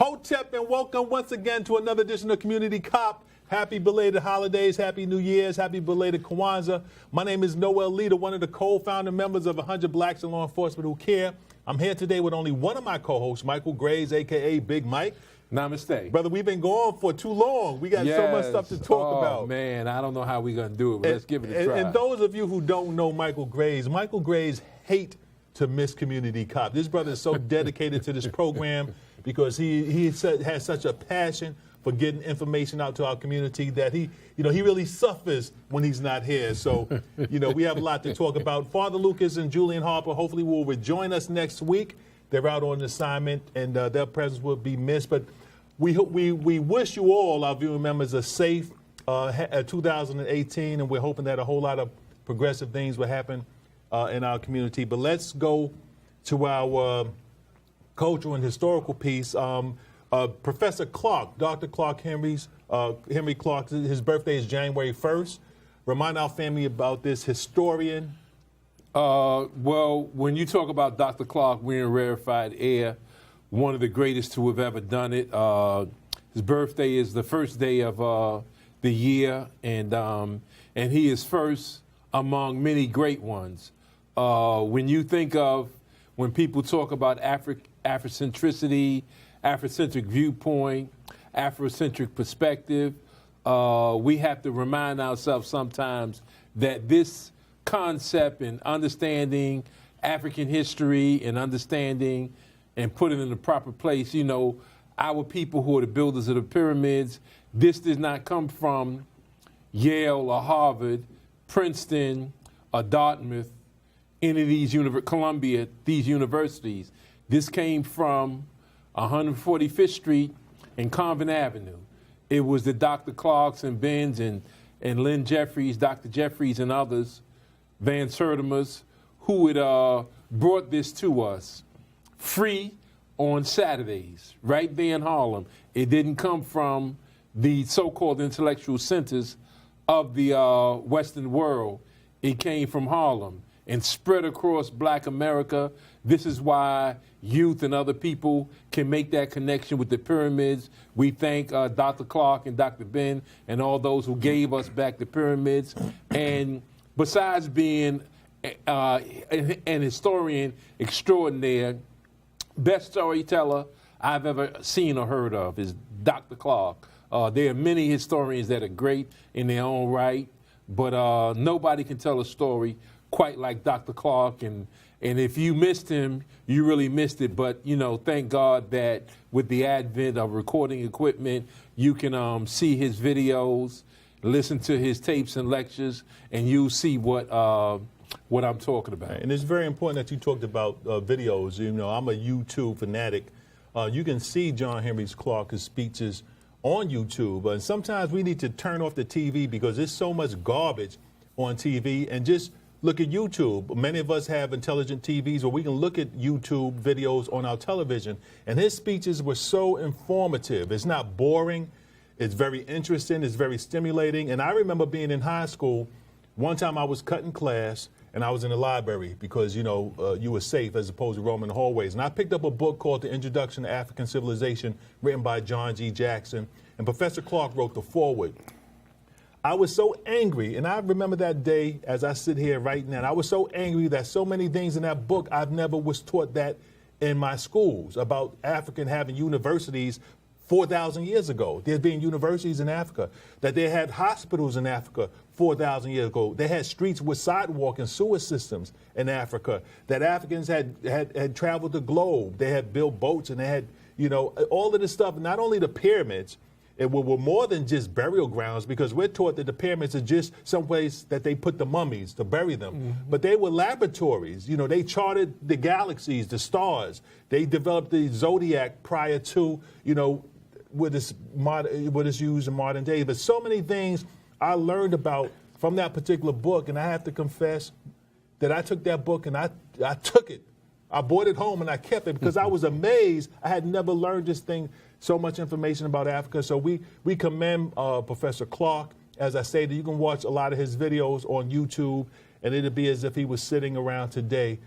Hotep, and welcome once again to another edition of Community Cop. Happy belated holidays, happy New Year's, happy belated Kwanzaa. My name is Noel Leader, one of the co-founder members of 100 Blacks in Law Enforcement Who Care. I'm here today with only one of my co-hosts, Michael Greys, a.k.a. Big Mike. Namaste. Brother, we've been going for too long. We got so much stuff to talk about. Oh, man, I don't know how we're going to do it, but let's give it a try. And those of you who don't know Michael Greys hate to miss Community Cop. This brother is so dedicated to this program because he has such a passion for getting information out to our community that he really suffers when he's not here. So, we have a lot to talk about. Father Lucas and Julian Harper hopefully will rejoin us next week. They're out on assignment, and their presence will be missed. But we wish you all, our viewing members, a safe 2018, and we're hoping that a whole lot of progressive things will happen in our community. But let's go to our cultural and historical piece. Professor Clarke, Dr. Clarke, Henrik Clarke, his birthday is January 1st. Remind our family about this historian. Well, when you talk about Dr. Clarke, we're in rarefied air, one of the greatest to have ever done it. His birthday is the first day of the year, and he is first among many great ones. When you think of, when people talk about Afrocentricity, Afrocentric viewpoint, Afrocentric perspective, we have to remind ourselves sometimes that this concept and understanding African history and understanding and put it in the proper place, our people who are the builders of the pyramids, this does not come from Yale or Harvard, Princeton or Dartmouth, any of these Columbia, these universities. This came from 145th Street and Convent Avenue. It was the Dr. Clarks and Benz and Lynn Jeffries, Dr. Jeffries and others, Van Sertima's, who had brought this to us free on Saturdays, right there in Harlem. It didn't come from the so-called intellectual centers of the Western world. It came from Harlem and spread across Black America. This is why youth and other people can make that connection with the pyramids. We thank Dr. Clarke and Dr. Ben and all those who gave us back the pyramids. And besides being an historian extraordinaire, best storyteller I've ever seen or heard of is Dr. Clarke. There are many historians that are great in their own right, but nobody can tell a story quite like Dr. Clarke. And if you missed him, you really missed it. But, thank God that with the advent of recording equipment, you can see his videos, listen to his tapes and lectures, and you'll see what I'm talking about. And it's very important that you talked about videos. I'm a YouTube fanatic. You can see John Henrik Clarke's speeches on YouTube. And sometimes we need to turn off the TV because there's so much garbage on TV, and just look at YouTube. Many of us have intelligent TVs where we can look at YouTube videos on our television. And his speeches were so informative. It's not boring. It's very interesting. It's very stimulating. And I remember being in high school. One time I was cutting class and I was in the library because, you were safe as opposed to roaming the hallways. And I picked up a book called The Introduction to African Civilization, written by John G. Jackson. And Professor Clarke wrote the foreword. I was so angry, and I remember that day as I sit here right now. I was so angry that so many things in that book, I've never was taught that in my schools about African having universities 4,000 years ago. There's been universities in Africa, that they had hospitals in Africa 4,000 years ago. They had streets with sidewalk and sewer systems in Africa, that Africans had traveled the globe. They had built boats, and they had, all of this stuff, not only the pyramids. It were more than just burial grounds, because we're taught that the pyramids are just some place that they put the mummies to bury them. Mm-hmm. But they were laboratories. They charted the galaxies, the stars. They developed the zodiac prior to, what is used in modern day. But so many things I learned about from that particular book, and I have to confess that I took that book and I took it. I brought it home and I kept it because I was amazed. I had never learned this thing, so much information about Africa. So we commend Professor Clarke. As I stated, you can watch a lot of his videos on YouTube, and it'll be as if he was sitting around today,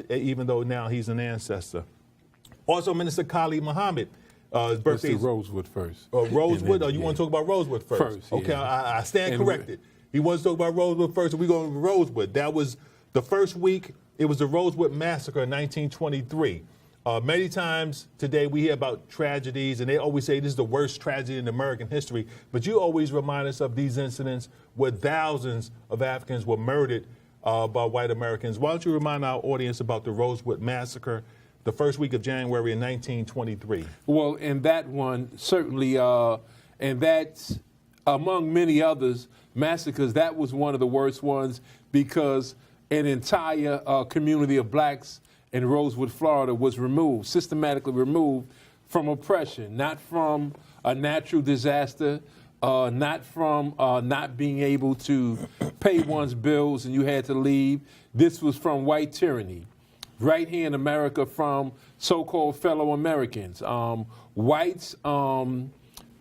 even though now he's an ancestor. Also, Minister Khalid Muhammad, His Let's birthday do is Rosewood first. Rosewood? And You want to talk about Rosewood first? First, yeah. Okay, I stand And corrected. He wants to talk about Rosewood first, and we're going to Rosewood. That was the first week. It was the Rosewood Massacre in 1923. Many times today we hear about tragedies, and they always say this is the worst tragedy in American history. But you always remind us of these incidents where thousands of Africans were murdered by white Americans. Why don't you remind our audience about the Rosewood Massacre, the first week of January in 1923? Well, in that one, certainly, and that's among many others, massacres, that was one of the worst ones because an entire community of blacks in Rosewood, Florida was removed, systematically removed from oppression, not from a natural disaster, not from not being able to pay one's bills and you had to leave. This was from white tyranny. Right here in America from so-called fellow Americans. Whites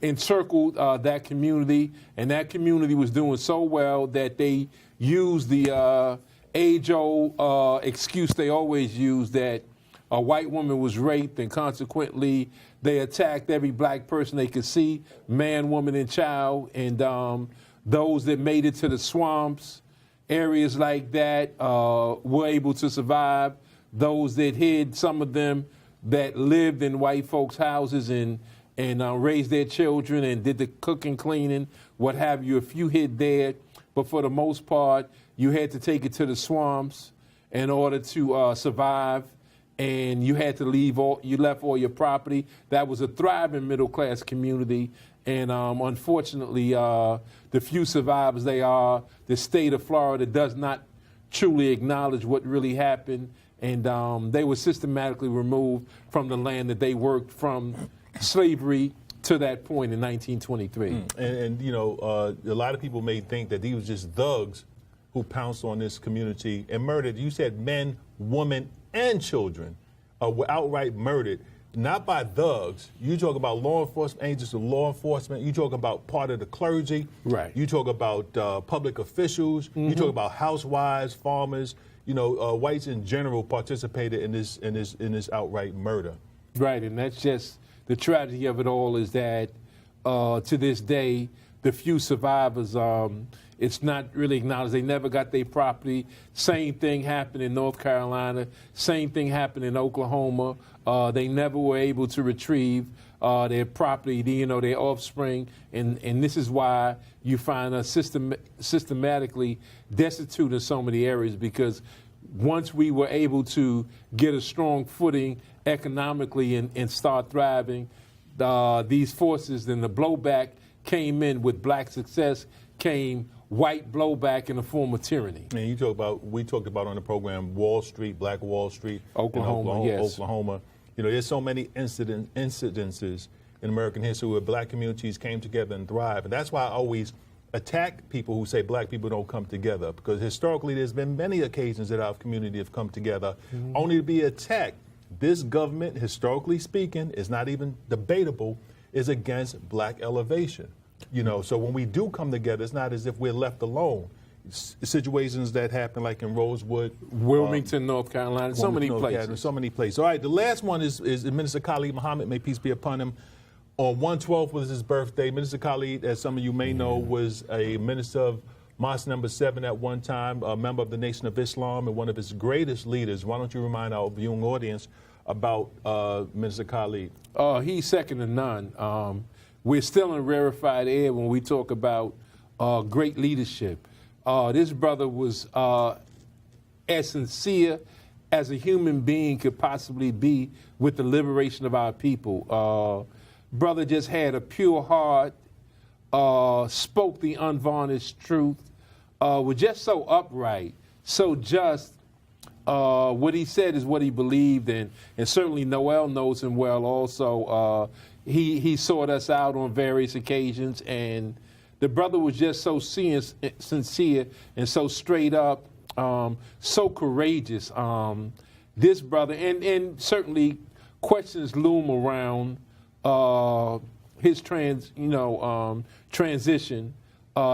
encircled that community, and that community was doing so well that they used the age-old excuse they always use that a white woman was raped, and consequently they attacked every black person they could see, man, woman, and child, and those that made it to the swamps, areas like that, were able to survive. Those that hid, some of them that lived in white folks' houses and raised their children and did the cooking, cleaning, what have you, if you hid there. But for the most part, you had to take it to the swamps in order to survive, and you had to leave you left all your property. That was a thriving middle-class community, and unfortunately, the few survivors the state of Florida does not truly acknowledge what really happened. And they were systematically removed from the land that they worked from slavery to that point in 1923. And you know, a lot of people may think that these were just thugs who pounced on this community and murdered. You said men, women, and children were outright murdered, not by thugs. You talk about law enforcement, agents of law enforcement. You talk about part of the clergy. Right. You talk about public officials. You talk about housewives, farmers. You know, whites in general participated in this outright murder. Right, and that's just the tragedy of it all is that to this day, the few survivors, it's not really acknowledged. They never got their property. Same thing happened in North Carolina. Same thing happened in Oklahoma. They never were able to retrieve their property, their offspring, and this is why you find us systematically destitute in so many areas, because once we were able to get a strong footing economically and start thriving, these forces, then the blowback came in with black success, came white blowback in the form of tyranny. And we talked about on the program Wall Street, Black Wall Street, Oklahoma, yes. Oklahoma. You know, there's so many incidences in American history where black communities came together and thrived. And that's why I always attack people who say black people don't come together, because historically there's been many occasions that our community have come together only to be attacked. This government, historically speaking, is not even debatable, is against black elevation. You know, so when we do come together, it's not as if we're left alone. Situations that happen like in Rosewood, Wilmington, North Carolina, so many places. So many places. All right, the last one is Minister Khalid Muhammad, may peace be upon him. On 1/12 was his birthday. Minister Khalid, as some of you may know, was a minister of Mosque number 7 at one time, a member of the Nation of Islam and one of its greatest leaders. Why don't you remind our viewing audience about Minister Khalid? He's second to none. We're still in rarefied air when we talk about great leadership. This brother was as sincere as a human being could possibly be with the liberation of our people. Brother just had a pure heart, spoke the unvarnished truth, was just so upright, so just. What he said is what he believed in, and certainly Noel knows him well also. He sought us out on various occasions, and the brother was just so sincere and so straight up, so courageous. This brother, and certainly questions loom around his transition.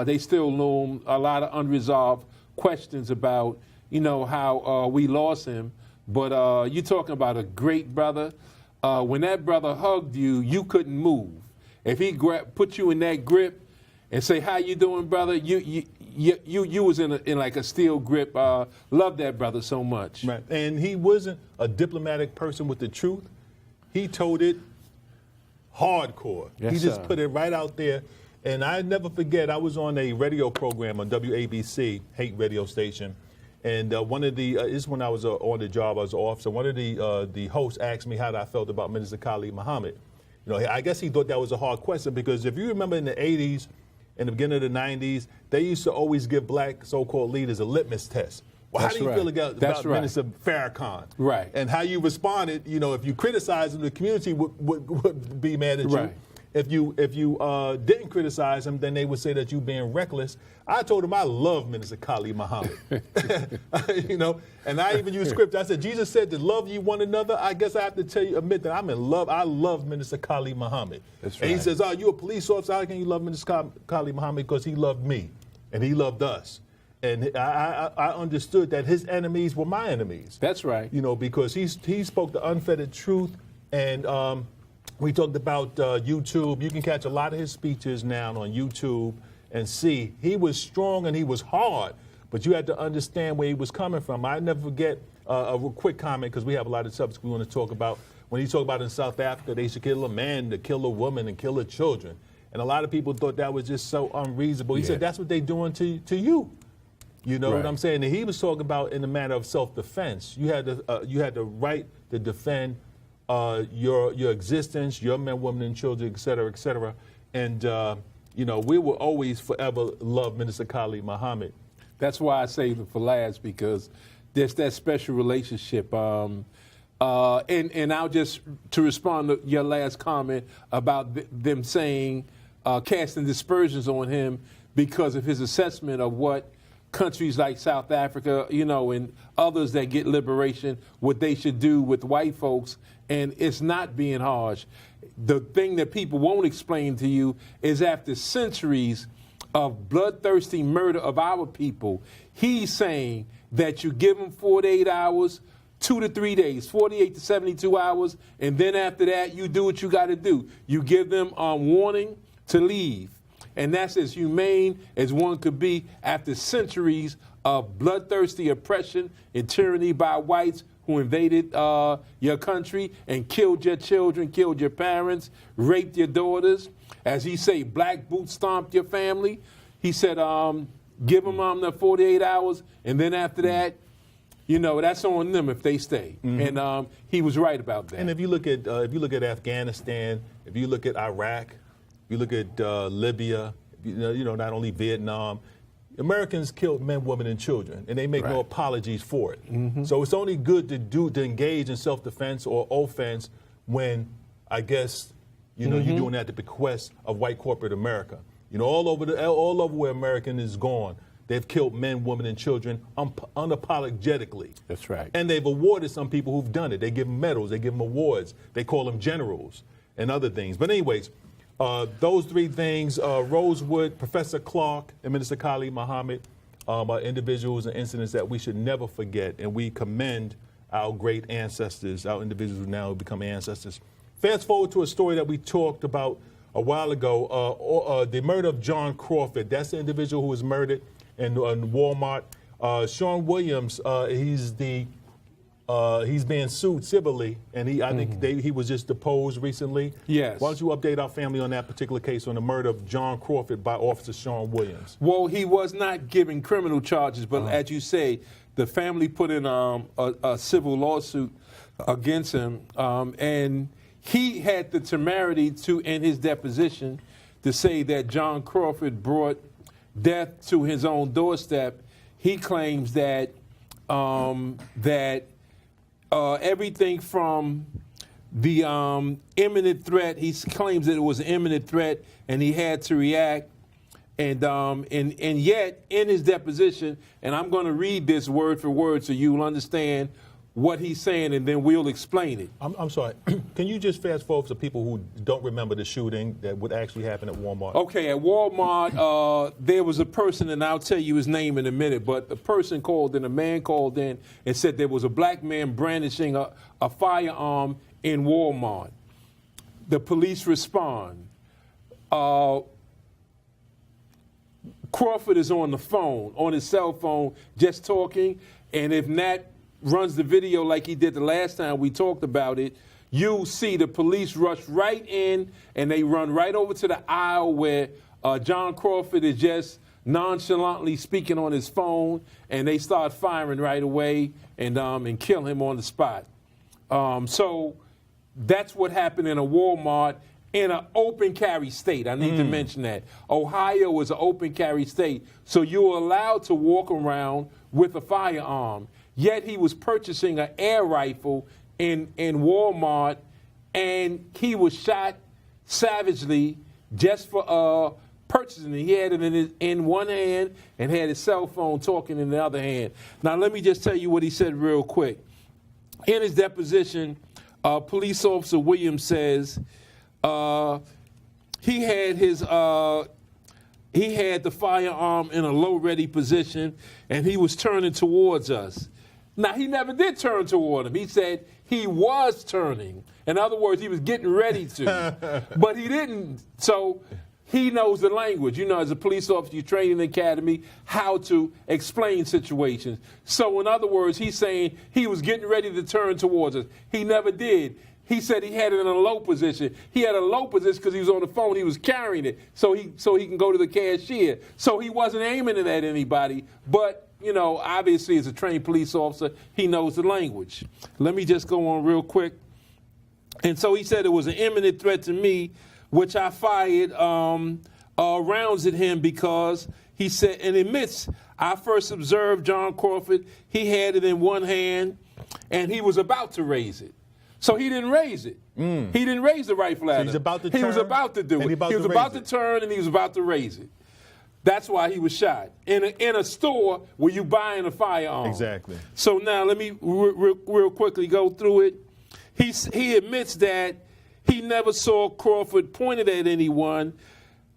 They still loom, a lot of unresolved questions about, how we lost him. But you're talking about a great brother, when that brother hugged you, you couldn't move. If he put you in that grip and say, "How you doing, brother?" You was in like a steel grip. Love that brother so much. Right, and he wasn't a diplomatic person with the truth. He told it hardcore. Yes, he just sir. put it right out there. And I never forget, I was on a radio program on WABC, hate radio station, and one of the, this is when I was on the job, I was an officer, one of the hosts asked me how I felt about Minister Khalid Muhammad. You know, I guess he thought that was a hard question because if you remember in the 80s and the beginning of the 90s, they used to always give black so-called leaders a litmus test. Well, how do you feel about Minister Farrakhan? Right. And how you responded, you know, if you criticize him, the community would be mad at you. Right. If you didn't criticize him, then they would say that you being reckless. I told him I love Minister Khalid Muhammad. You know, and I even used scripture. I said, Jesus said to love you one another. I guess I have to admit that I'm in love. I love Minister Khalid Muhammad. That's right. And he says, "Oh, you a police officer? How can you love Minister Khalid Muhammad? Because he loved me, and he loved us." And I understood that his enemies were my enemies. That's right. You know, because he spoke the unfettered truth. And we talked about YouTube. You can catch a lot of his speeches now on YouTube and see he was strong and he was hard, but you had to understand where he was coming from. I never forget a quick comment, because we have a lot of subjects we want to talk about. When he talked about in South Africa, they should kill a man to kill a woman and kill her children. And a lot of people thought that was just so unreasonable. He said, that's what they're doing to you. You know what I'm saying? And he was talking about in the matter of self-defense. You had the right to defend your existence, your men, women, and children, et cetera, et cetera. And, you know, we will always forever love Minister Khalid Muhammad. That's why I saved it for last, because there's that special relationship. And I'll just, to respond to your last comment about them saying, casting dispersions on him because of his assessment of what countries like South Africa, you know, and others that get liberation, what they should do with white folks, and it's not being harsh. The thing that people won't explain to you is after centuries of bloodthirsty murder of our people, he's saying that you give them 48 hours, 2 to 3 days, 48 to 72 hours, and then after that, you do what you got to do. You give them warning to leave. And that's as humane as one could be after centuries of bloodthirsty oppression and tyranny by whites who invaded your country and killed your children, killed your parents, raped your daughters. As he say, black boot stomped your family. He said, give them the 48 hours, and then after that, you know, that's on them if they stay. Mm-hmm. And he was right about that. And if you look at Afghanistan, if you look at Iraq, if you look at Libya, you know, not only Vietnam, Americans killed men, women, and children, and they make no apologies for it. Mm-hmm. So it's only good to engage in self-defense or offense when, I guess, you know, you're doing that at the bequest of white corporate America. You know, all over where American is gone, they've killed men, women, and children unapologetically. That's right. And they've awarded some people who've done it. They give them medals, they give them awards, they call them generals and other things. But anyways, those three things, Rosewood, Professor Clarke, and Minister Khalid Muhammad, are individuals and incidents that we should never forget, and we commend our great ancestors, our individuals who now become ancestors. Fast forward to a story that we talked about a while ago, the murder of John Crawford. That's the individual who was murdered in Walmart. Sean Williams, he's being sued civilly, and I think he was just deposed recently. Yes. Why don't you update our family on that particular case, on the murder of John Crawford by Officer Sean Williams? Well, he was not given criminal charges, but as you say, the family put in a civil lawsuit against him, and he had the temerity to, in his deposition, to say that John Crawford brought death to his own doorstep. He claims that everything from the imminent threat, he claims that it was an imminent threat, and he had to react. And yet, in his deposition, and I'm going to read this word for word so you'll understand what he's saying, and then we'll explain it. I'm sorry. Can you just fast forward to people who don't remember the shooting that would actually happen at Walmart? Okay, at Walmart, there was a person, and I'll tell you his name in a minute, but the person called in, a man called in and said there was a black man brandishing a firearm in Walmart. The police respond. Crawford is on the phone, on his cell phone, just talking. And if Nat runs the video like he did the last time we talked about it, you'll see the police rush right in and they run right over to the aisle where John Crawford is just nonchalantly speaking on his phone, and they start firing right away and kill him on the spot. So that's what happened in a Walmart in an open carry state. I need to mention that. Ohio is an open carry state, so you're allowed to walk around with a firearm. Yet he was purchasing an air rifle in Walmart, and he was shot savagely just for purchasing it. He had it in one hand and had his cell phone talking in the other hand. Now, let me just tell you what he said real quick. In his deposition, Police Officer Williams says he had the firearm in a low ready position, and he was turning towards us. Now, he never did turn toward him. He said he was turning. In other words, he was getting ready to, but he didn't. So he knows the language. You know, as a police officer, you train in the academy how to explain situations. So in other words, he's saying he was getting ready to turn towards us. He never did. He said he had it in a low position. He had a low position because he was on the phone. He was carrying it so he can go to the cashier. So he wasn't aiming it at anybody. But, you know, obviously as a trained police officer, he knows the language. Let me just go on real quick. And so he said it was an imminent threat to me, which I fired rounds at him because he said, and admits, I first observed John Crawford. He had it in one hand, and he was about to raise it. So he didn't raise it. He didn't raise the rifle at him. He's about to turn. He was about to do it. He was about to turn, and he was about to raise it. That's why he was shot in a store where you buying a firearm. Exactly. So now let me real quickly go through it. He admits that he never saw Crawford pointed at anyone.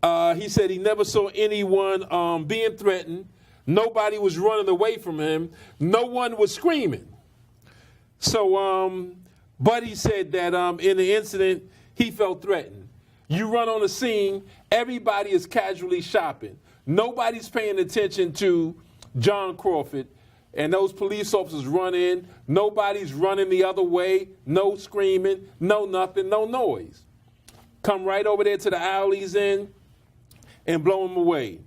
He said he never saw anyone being threatened. Nobody was running away from him. No one was screaming. So, but he said that in the incident, he felt threatened. You run on the scene, everybody is casually shopping. Nobody's paying attention to John Crawford. And those police officers run in. Nobody's running the other way. No screaming. No nothing. No noise. Come right over there to the alleys and blow him away.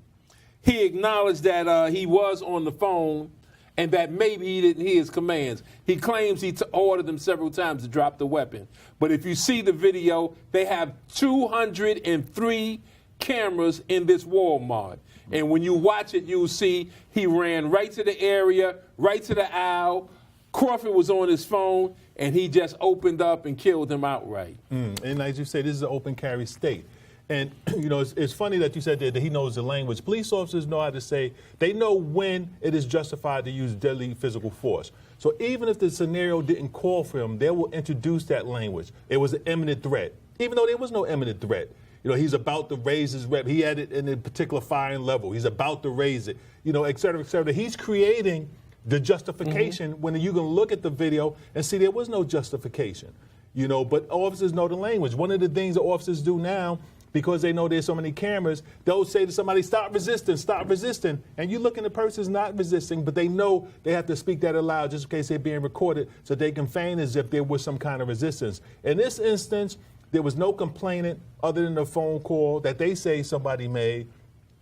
He acknowledged that he was on the phone and that maybe he didn't hear his commands. He claims he ordered them several times to drop the weapon. But if you see the video, they have 203 cameras in this Walmart. And when you watch it, you'll see he ran right to the area, right to the aisle. Crawford was on his phone, and he just opened up and killed him outright. And as you say, this is an open carry state. And, you know, it's funny that you said that he knows the language. Police officers know how to say, they know when it is justified to use deadly physical force. So even if the scenario didn't call for him, they will introduce that language. It was an imminent threat, even though there was no imminent threat. You know, he's about to raise his rep. He had it in a particular firing level. He's about to raise it, you know, et cetera, et cetera. He's creating the justification when you can look at the video and see there was no justification, you know, but officers know the language. One of the things that officers do now, because they know there's so many cameras, they'll say to somebody, stop resisting. And you look and the person's not resisting, but they know they have to speak that aloud just in case they're being recorded so they can feign as if there was some kind of resistance. In this instance, there was no complainant other than the phone call that they say somebody made.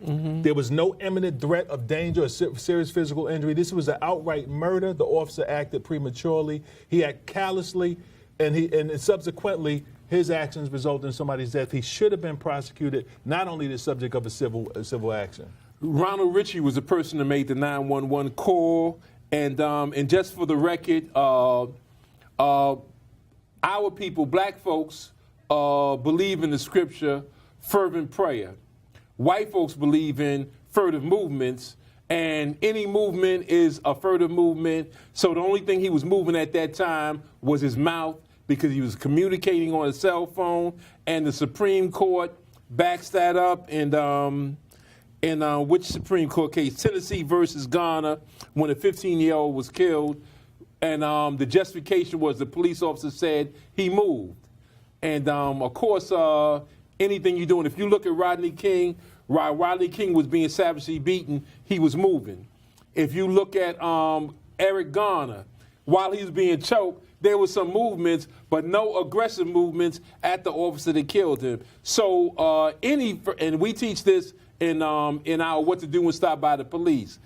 There was no imminent threat of danger or serious physical injury. This was an outright murder. The officer acted prematurely. He acted callously, and subsequently, his actions resulted in somebody's death. He should have been prosecuted, not only the subject of a civil action. Ronald Ritchie was the person that made the 911 call, and just for the record, our people, black folks, believe in the scripture, fervent prayer. White folks believe in furtive movements, and any movement is a furtive movement. So the only thing he was moving at that time was his mouth because he was communicating on a cell phone, and the Supreme Court backs that up. And in which Supreme Court case? Tennessee versus Ghana, when a 15-year-old was killed And the justification was the police officer said he moved. And, of course, anything you're doing, if you look at Rodney King, while Rodney King was being savagely beaten, he was moving. If you look at Eric Garner, while he was being choked, there was some movements, but no aggressive movements at the officer that killed him. So and we teach this in our What to Do When Stopped by the Police,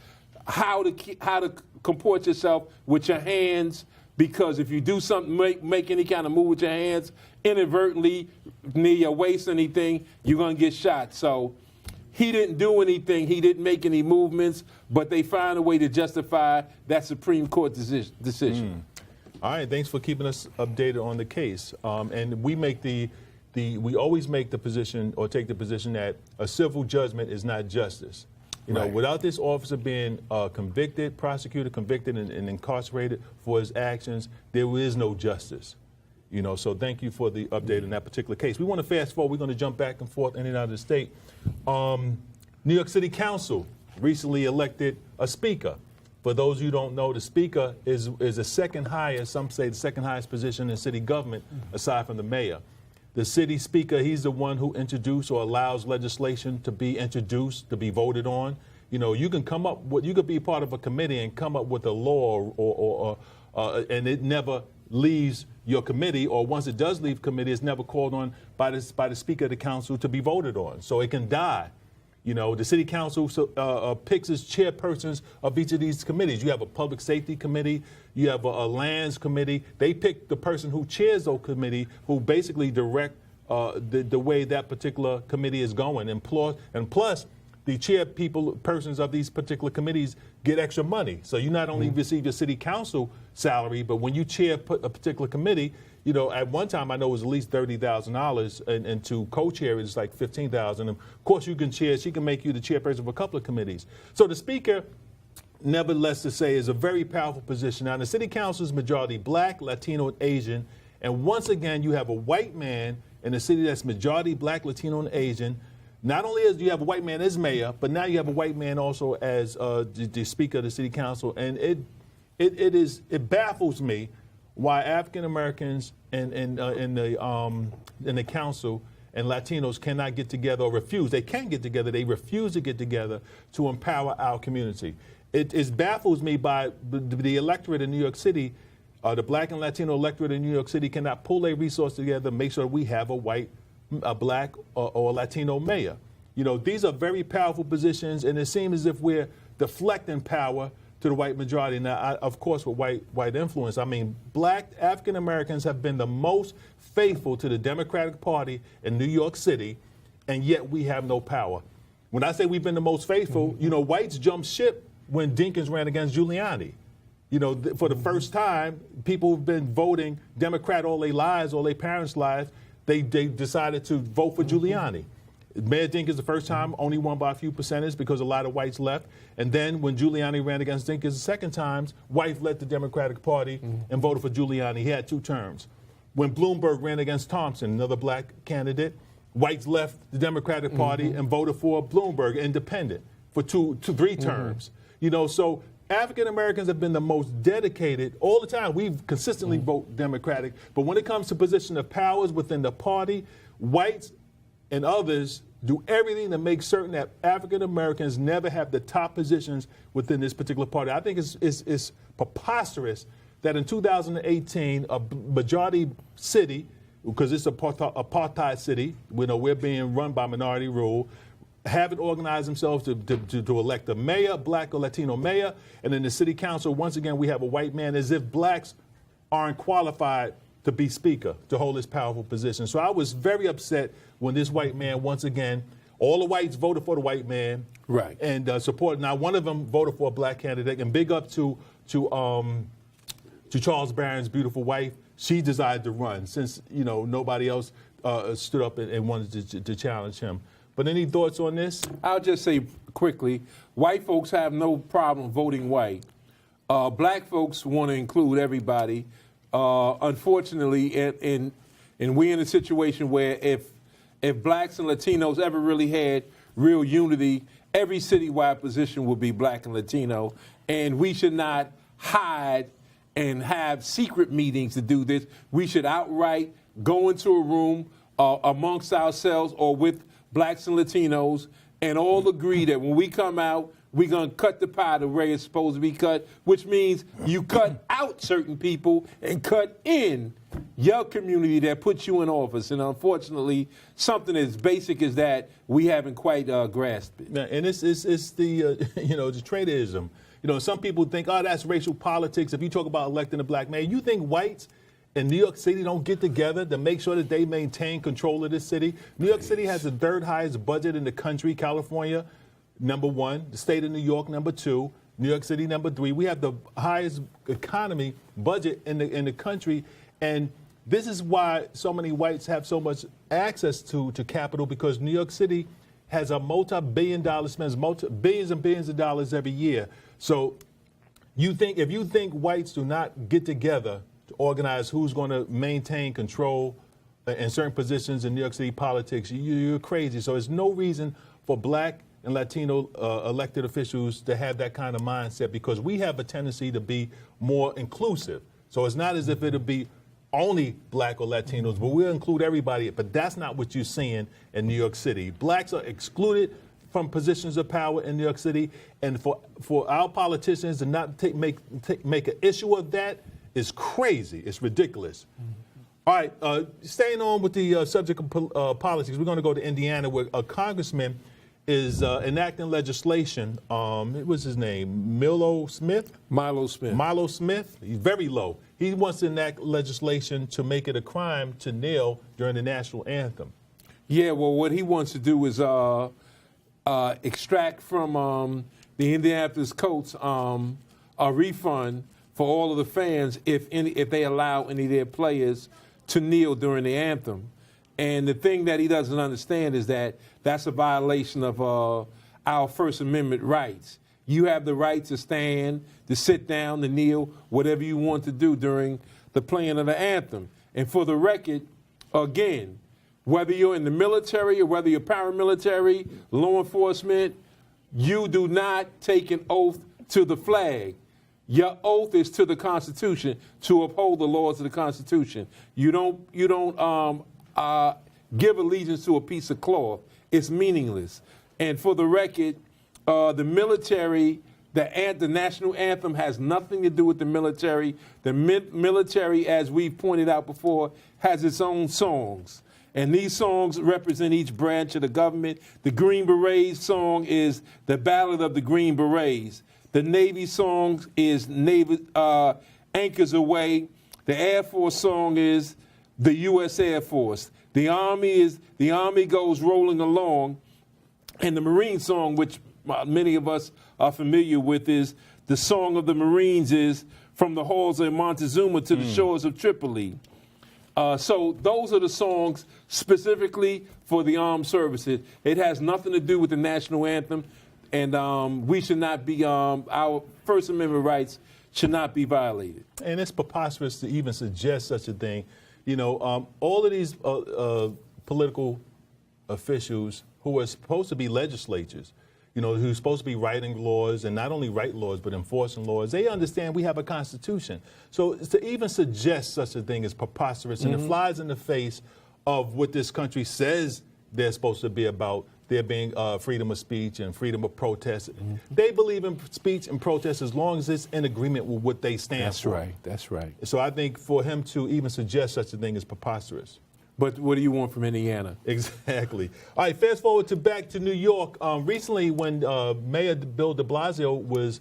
how to comport yourself with your hands, because if you do something, make any kind of move with your hands, inadvertently, near your waist, anything, you're going to get shot. So he didn't do anything. He didn't make any movements, but they found a way to justify that Supreme Court decision. All right, thanks for keeping us updated on the case. And we make we always make the position or take the position that a civil judgment is not justice. You know, without this officer being prosecuted, convicted, and incarcerated for his actions, there is no justice. You know, so thank you for the update in that particular case. We want to fast forward. We're going to jump back and forth in and out of the state. New York City Council recently elected a speaker. For those who don't know, the speaker is the second highest, some say the second highest position in city government, aside from the mayor. The city speaker, he's the one who introduced or allows legislation to be introduced, to be voted on. You know, you can come up with, you could be part of a committee and come up with a law and it never leaves your committee, or once it does leave committee, it's never called on by the speaker of the council to be voted on. So it can die. You know, the city council picks its chairpersons of each of these committees. You have a public safety committee, you have a lands committee. They pick the person who chairs those committee, who basically direct the way that particular committee is going. And plus, the persons of these particular committees get extra money. So you not only receive your city council salary, but when you chair a particular committee, you know, at one time I know it was at least $30,000, and to co-chair it's like $15,000. And of course, you can chair. She can make you the chairperson of a couple of committees. So the speaker, nevertheless to say, is a very powerful position. Now, the city council is majority black, Latino, and Asian. And once again, you have a white man in a city that's majority black, Latino, and Asian. Not only do you have a white man as mayor, but now you have a white man also as the speaker of the city council. And it baffles me why African Americans in the council and Latinos cannot get together or refuse. They can get together. They refuse to get together to empower our community. It baffles me by the electorate in New York City. The black and Latino electorate in New York City cannot pull their resources together, make sure we have a black or Latino mayor. You know, these are very powerful positions, and it seems as if we're deflecting power to the white majority. Now, of course, with white influence, I mean, black African Americans have been the most faithful to the Democratic Party in New York City, and yet we have no power. When I say we've been the most faithful, you know, whites jumped ship when Dinkins ran against Giuliani. You know, for the first time, people who've been voting Democrat all their lives, all their parents' lives, they decided to vote for Giuliani. Mayor Dinkins, the first time, only won by a few percentage because a lot of whites left. And then when Giuliani ran against Dinkins the second time, whites led the Democratic Party and voted for Giuliani. He had 2 terms. When Bloomberg ran against Thompson, another black candidate, whites left the Democratic Party and voted for Bloomberg, independent, for 3 terms. You know, so African Americans have been the most dedicated all the time. We've consistently voted Democratic. But when it comes to position of powers within the party, whites and others do everything to make certain that African Americans never have the top positions within this particular party. I think it's preposterous that in 2018, a majority city, because it's an apartheid city, we know we're being run by minority rule, haven't organized themselves to elect a mayor, black or Latino mayor, and in the city council, once again, we have a white man, as if blacks aren't qualified to be speaker, to hold this powerful position. So I was very upset when this white man, once again, all the whites voted for the white man, right, and supported. Now, one of them voted for a black candidate, and big up to Charles Barron's beautiful wife. She decided to run since, you know, nobody else stood up and wanted to challenge him. But any thoughts on this? I'll just say quickly, white folks have no problem voting white. Black folks want to include everybody. Unfortunately, and we're in a situation where if blacks and Latinos ever really had real unity, every citywide position would be black and Latino, and we should not hide and have secret meetings to do this. We should outright go into a room amongst ourselves or with blacks and Latinos and all agree that when we come out, we're going to cut the pie the way it's supposed to be cut, which means you cut out certain people and cut in your community that puts you in office. And unfortunately, something as basic as that, we haven't quite grasped it. Yeah, and it's the, the traitorism. Some people think, oh, that's racial politics. If you talk about electing a black man, you think whites in New York City don't get together to make sure that they maintain control of this city? New York City has the third highest budget in the country. California, number one. The state of New York, number two. New York City, number three. We have the highest economy budget in the country. And this is why so many whites have so much access to capital, because New York City has a multi-billion-dollar spends billions and billions of dollars every year. So if you think whites do not get together to organize who's going to maintain control in certain positions in New York City politics, you're crazy. So there's no reason for black and Latino elected officials to have that kind of mindset, because we have a tendency to be more inclusive. So it's not as if it'll be only black or Latinos, but we'll include everybody. But that's not what you're seeing in New York City. Blacks are excluded from positions of power in New York City, and for our politicians to not make an issue of that is crazy. It's ridiculous. All right, staying on with the subject of politics, we're going to go to Indiana, where a congressman is enacting legislation. What was his name? Milo Smith? Milo Smith. Milo Smith. He's very low. He wants to enact legislation to make it a crime to kneel during the national anthem. Yeah, well, what he wants to do is extract from the Indianapolis Colts a refund for all of the fans if they allow any of their players to kneel during the anthem. And the thing that he doesn't understand is that that's a violation of our First Amendment rights. You have the right to stand, to sit down, to kneel, whatever you want to do during the playing of the anthem. And for the record, again, whether you're in the military or whether you're paramilitary, law enforcement, you do not take an oath to the flag. Your oath is to the Constitution, to uphold the laws of the Constitution. You don't give allegiance to a piece of cloth. It's meaningless. And for the record, the military, the national anthem has nothing to do with the military. The military, as we've pointed out before, has its own songs. And these songs represent each branch of the government. The Green Berets song is the Ballad of the Green Berets. The Navy song is Navy Anchors Away. The Air Force song is the U.S. Air Force. The Army goes rolling along. And the Marine song, which many of us are familiar with, is the Song of the Marines, is from the halls of Montezuma to the shores of Tripoli. So those are the songs specifically for the armed services. It has nothing to do with the national anthem, and we should not be, our First Amendment rights should not be violated. And it's preposterous to even suggest such a thing. All of these political officials who are supposed to be legislators, who's supposed to be writing laws, and not only write laws, but enforcing laws, they understand we have a Constitution. So to even suggest such a thing is preposterous, and it flies in the face of what this country says they're supposed to be about, there being freedom of speech and freedom of protest. They believe in speech and protest as long as it's in agreement with what they stand for. That's right. So I think for him to even suggest such a thing is preposterous. But what do you want from Indiana? Exactly. All right, fast forward back to New York. Recently, when Mayor Bill de Blasio was,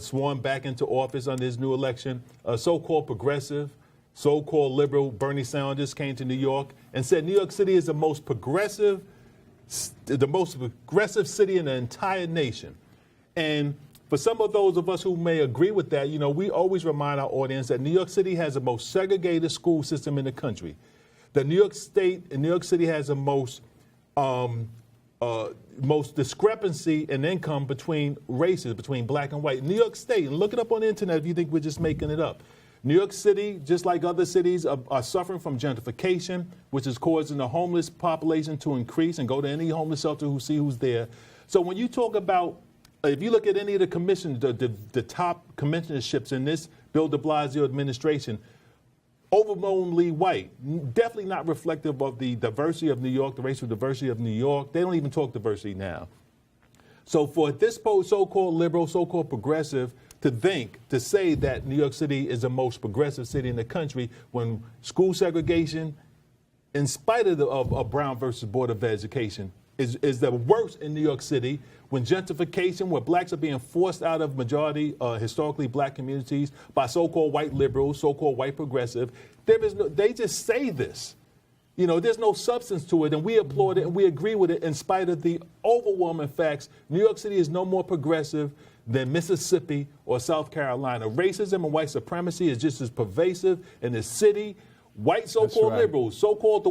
sworn back into office under his new election, so-called progressive, so-called liberal Bernie Sanders came to New York and said New York City is the most progressive city in the entire nation. And for some of those of us who may agree with that, we always remind our audience that New York City has the most segregated school system in the country. The New York City has the most discrepancy in income between races, between black and white. New York State, and look it up on the internet if you think we're just making it up. New York City, just like other cities, are suffering from gentrification, which is causing the homeless population to increase, and go to any homeless shelter who see who's there. So when you talk about if you look at any of the commissions, the top commissionerships in this Bill de Blasio administration, overwhelmingly white, definitely not reflective of the diversity of New York, the racial diversity of New York. They don't even talk diversity now. So for this so-called liberal, so-called progressive to say that New York City is the most progressive city in the country when school segregation, in spite of Brown versus Board of Education, is the worst in New York City, when gentrification, where blacks are being forced out of majority historically black communities by so-called white liberals, so-called white progressive, they just say this. You know, there's no substance to it, and we applaud it and we agree with it in spite of the overwhelming facts. New York City is no more progressive than Mississippi or South Carolina. Racism and white supremacy is just as pervasive in the city. White so-called liberals, so-called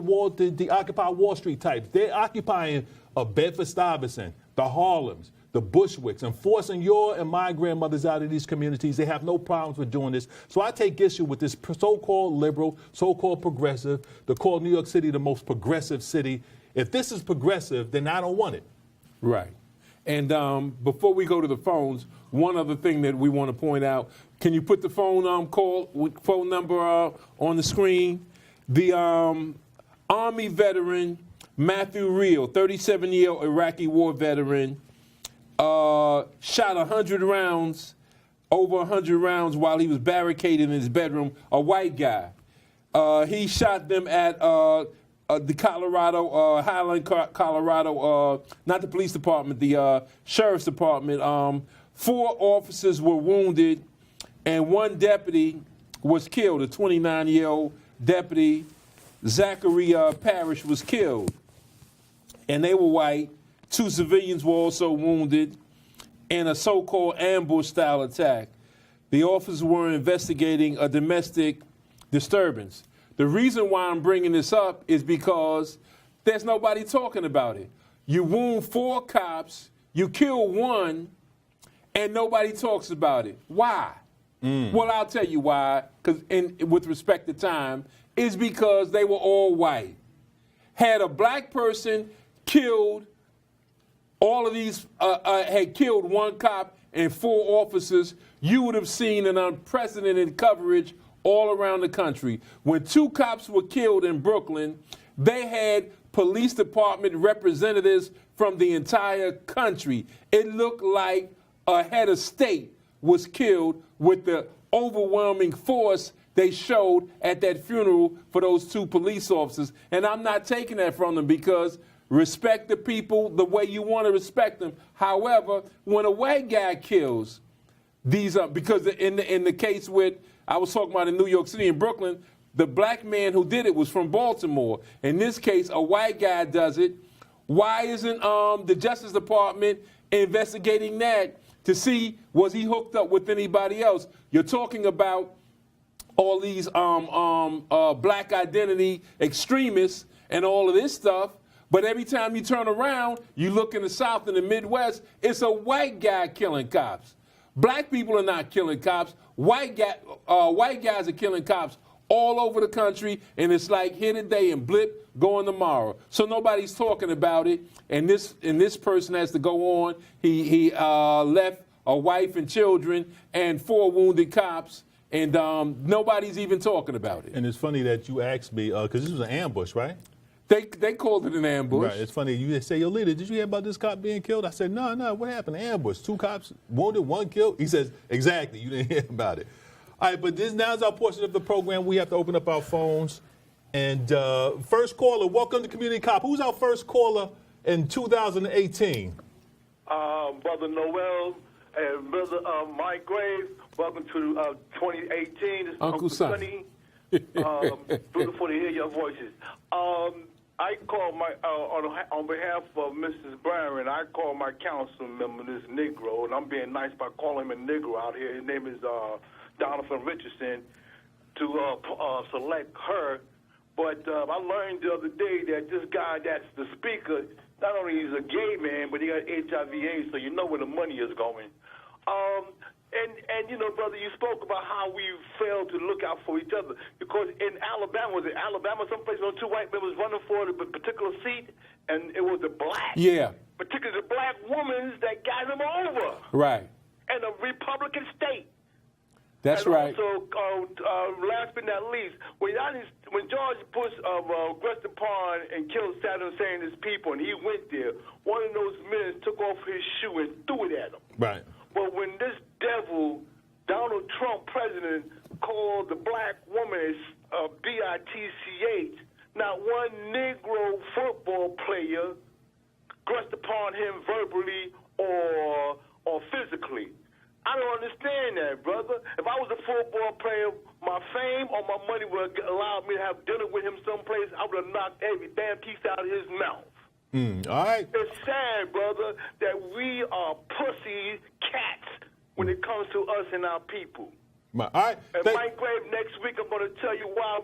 the Occupy Wall Street types, they're occupying Bedford-Stuyvesant, the Harlems, the Bushwicks, and forcing your and my grandmothers out of these communities. They have no problems with doing this. So I take issue with this so-called liberal, so-called progressive, to call New York City the most progressive city. If this is progressive, then I don't want it. Right. And before we go to the phones, one other thing that we want to point out, can you put the phone number on the screen? The Army veteran Matthew Reel, 37-year Iraqi war veteran, shot 100 rounds, over 100 rounds while he was barricaded in his bedroom, a white guy. He shot them at the Colorado, Highland, Colorado, not the police department, the sheriff's department. 4 officers were wounded, and 1 deputy was killed. A 29-year-old deputy, Zachary Parrish, was killed. And they were white. 2 civilians were also wounded in a so-called ambush-style attack. The officers were investigating a domestic disturbance. The reason why I'm bringing this up is because there's nobody talking about it. You wound 4 cops, you kill 1, and nobody talks about it. Why? Well, I'll tell you why, because with respect to time, is because they were all white. Had a black person killed all of these, had killed 1 cop and 4 officers, you would have seen an unprecedented coverage all around the country. When 2 cops were killed in Brooklyn, they had police department representatives from the entire country. It looked like a head of state was killed with the overwhelming force they showed at that funeral for those 2 police officers. And I'm not taking that from them, because respect the people the way you want to respect them. However, when a white guy kills, these are, because in the case with, I was talking about in New York City and Brooklyn, the black man who did it was from Baltimore. In this case, a white guy does it. Why isn't the Justice Department investigating that to see, was he hooked up with anybody else? You're talking about all these black identity extremists and all of this stuff, but every time you turn around, you look in the South and the Midwest, it's a white guy killing cops. Black people are not killing cops. White guys are killing cops all over the country, and it's like here today and blip, going tomorrow. So nobody's talking about it, and this person has to go on. He left a wife and children and 4 wounded cops, and nobody's even talking about it. And it's funny that you asked me, because this was an ambush, right? They called it an ambush. Right. It's funny. You say, yo, leader, did you hear about this cop being killed? I said, no, what happened? Ambush. 2 cops wounded, 1 killed. He says, exactly. You didn't hear about it. All right, but now is our portion of the program. We have to open up our phones. And first caller, welcome to Community Cop. Who's our first caller in 2018? Brother Noel and Brother Mike Greys, welcome to 2018. This is Uncle Sonny. Beautiful to hear your voices. I call on behalf of Mrs. Byron, I call my council member, this Negro, and I'm being nice by calling him a Negro out here. His name is Donovan Richardson, to select her. But I learned the other day that this guy that's the speaker, not only is a gay man, but he got HIV/AIDS, so you know where the money is going. And you know, brother, you spoke about how we failed to look out for each other. Because in Alabama, was it Alabama, someplace where 2 white men was running for a particular seat, and it was a black. Yeah. particularly the black women that got him over. Right. And a Republican state. That's and right. Also, last but not least, when George Bush aggressed upon and killed Saddam Hussein and his people, and he went there, one of those men took off his shoe and threw it at him. Right. But when this devil, Donald Trump, president, called the black woman bitch, not one Negro football player aggressed upon him verbally or physically. I don't understand that, brother. If I was a football player, my fame or my money would allow me to have dinner with him someplace, I would have knocked every damn piece out of his mouth. All right. It's sad, brother, that we are pussy cats when it comes to us and our people. All right. And Mike Greys, next week I'm going to tell you why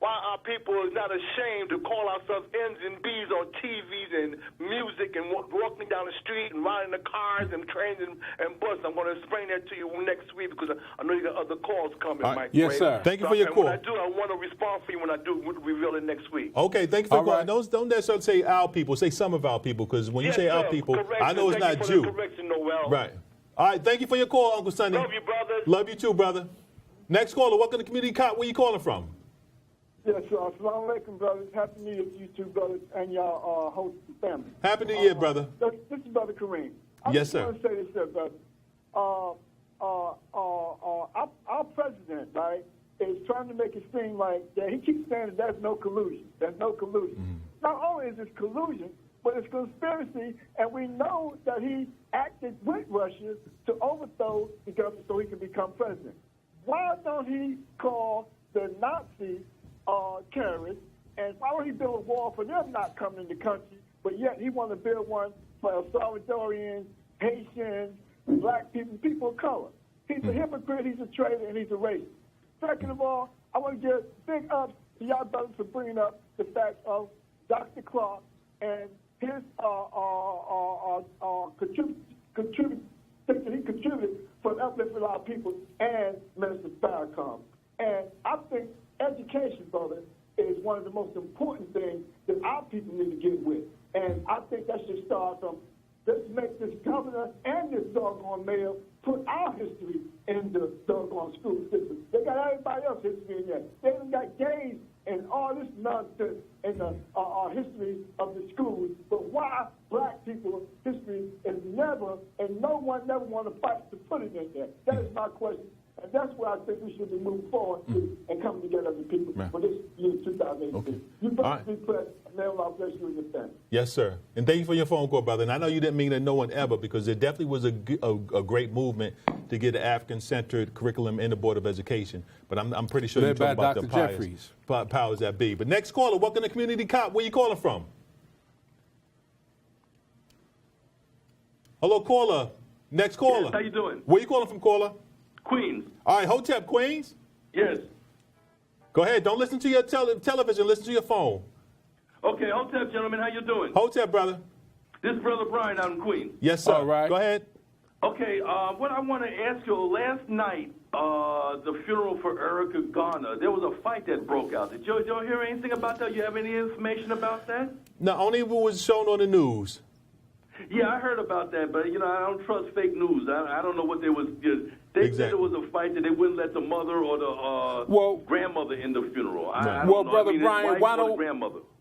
our people is not ashamed to call ourselves N's and B's on TVs and music and walking down the street and riding the cars and trains and buses. I'm going to explain that to you next week because I know you got other calls coming, Mike Yes, Greys. sir. Thank you for your call. When I do, I want to respond for you when I do reveal it next week. Okay, thank you for All calling. right. Don't necessarily say our people. Say some of our people, because when you Yes, say sir. our people, I know it's Thank not you you. for the correction, Noel. Right. All right. Thank you for your call, Uncle Sonny. Love you, brother. Love you too, brother. Next caller. Welcome to Community Cop. Where you calling from? Yes, assalamu alaikum, brothers. Happy New Year to you two brothers and your host family. Happy New Year, brother. This is Brother Kareem. Yes, sir. I just want to say this, here, brother. Our president, right, is trying to make it seem like that he keeps saying that there's no collusion. There's no collusion. Not only is it collusion, but it's conspiracy, and we know that he acted with Russia to overthrow the government so he can become president. Why don't he call the Nazi terrorists, and why would he build a wall for them not coming in the country, but yet he want to build one for Salvadorians, Haitians, black people, people of color? He's a hypocrite, he's a traitor, and he's a racist. Second of all, I want to give big ups to y'all brothers for bringing up the fact of Dr. Clarke and his things that he contributed for the upliftment of our people and Minister Farrakhan. And I think education, brother, is one of the most important things that our people need to get with. And I think that should start from, let's make this governor and this doggone mayor put our history in the doggone school system. They got everybody else's history in there. They even got gays and all this nonsense in the history of the schools. But why black people's history is never, and no one never want to fight to put it in there? That is my question. And that's where I think we should be moving forward to and coming together as a people for this year, 2018. Okay. You brothers be blessed. May Allah bless you and your family. Yes, sir. And thank you for your phone call, brother. And I know you didn't mean that no one ever, because there definitely was a great movement to get an African-centered curriculum in the Board of Education. But I'm pretty sure you're Led talking by about Dr. the Jeffries. powers that be. But next caller, welcome to Community Cop. Where you calling from? Hello, caller. Next caller. Yes, how you doing? Where you calling from, caller? Queens. All right, Hotep, Queens. Yes. Go ahead. Don't listen to your television. Listen to your phone. Okay, Hotep, gentlemen, how you doing? Hotep, brother. This is Brother Brian out in Queens. Yes, sir. All right. Go ahead. Okay, what I want to ask you, last night, the funeral for Erica Garner, there was a fight that broke out. Did you hear anything about that? You have any information about that? No, only if it was shown on the news. Yeah, I heard about that, but, you know, I don't trust fake news. I don't know what they was. They said it was a fight that they wouldn't let the mother or the grandmother in the funeral. I don't know. Brother I mean, Brian,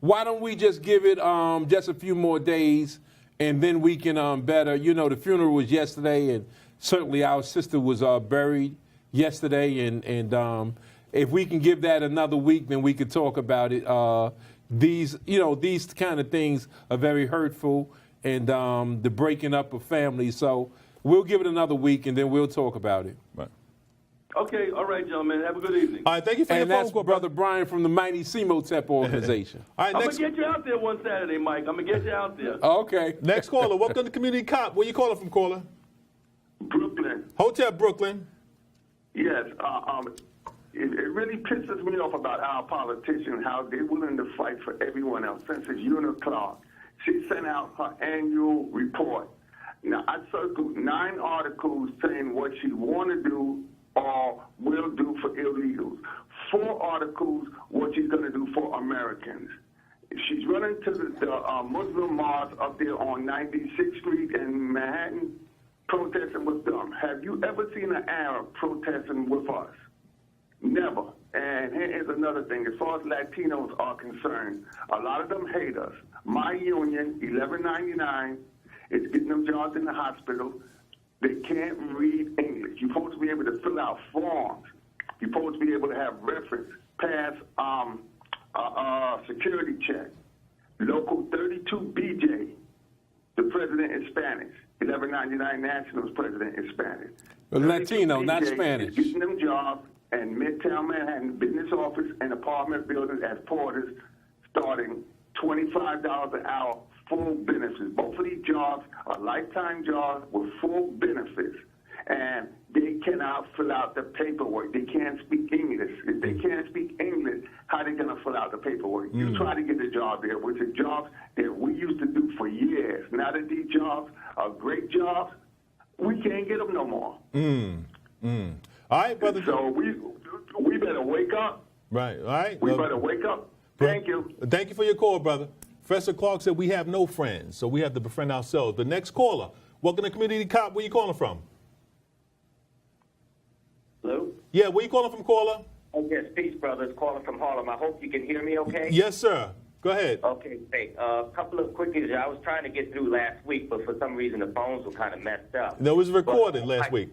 why don't we just give it just a few more days, and then we can better. You know, the funeral was yesterday, and certainly our sister was buried yesterday, and if we can give that another week, then we could talk about it. These kind of things are very hurtful, and the breaking up of families. So we'll give it another week, and then we'll talk about it. Right. Okay, all right, gentlemen. Have a good evening. All right, thank you for your And phone that's call, Brother Brian from the mighty Semotep organization. All right, I'm next, going to get you out there one Saturday, Mike. I'm going to get you out there. Okay. next caller. Welcome to Community Cop. Where you calling from, caller? Brooklyn. Hotep, Brooklyn. Yes. It really pisses me off about our politicians, how they're willing to fight for everyone else. For instance, Clarke, she sent out her annual report. Now, I circled 9 articles saying what she want to do or will do for illegals. 4 articles what she's going to do for Americans. She's running to the Muslim mosque up there on 96th Street in Manhattan, protesting with them. Have you ever seen an Arab protesting with us? Never. And here's another thing. As far as Latinos are concerned, a lot of them hate us. My union, 1199, is getting them jobs in the hospital. They can't read English. You're supposed to be able to fill out forms. You're supposed to be able to have reference, pass security check. Local 32 BJ, the president is Spanish. 1199 National's president is Spanish. Latino, BJ not Spanish. is getting them jobs in Midtown Manhattan business office and apartment buildings as porters, starting $25 an hour, full benefits. Both of these jobs are lifetime jobs with full benefits, and they cannot fill out the paperwork. They can't speak English. If they can't speak English, how are they going to fill out the paperwork? You try to get a job there, which are jobs that we used to do for years. Now that these jobs are great jobs, we can't get them no more. All right, brother. So we better wake up. Right, all right. We better wake up. Thank you. Thank you for your call, brother. Professor Clarke said we have no friends, so we have to befriend ourselves. The next caller, welcome to Community Cop. Where you calling from? Hello? Yeah, where you calling from, caller? Oh, yes, peace, brothers. Calling from Harlem. I hope you can hear me okay? Yes, sir. Go ahead. Okay, great. A couple of quickies. I was trying to get through last week, but for some reason the phones were kind of messed up. No, it was recorded last week.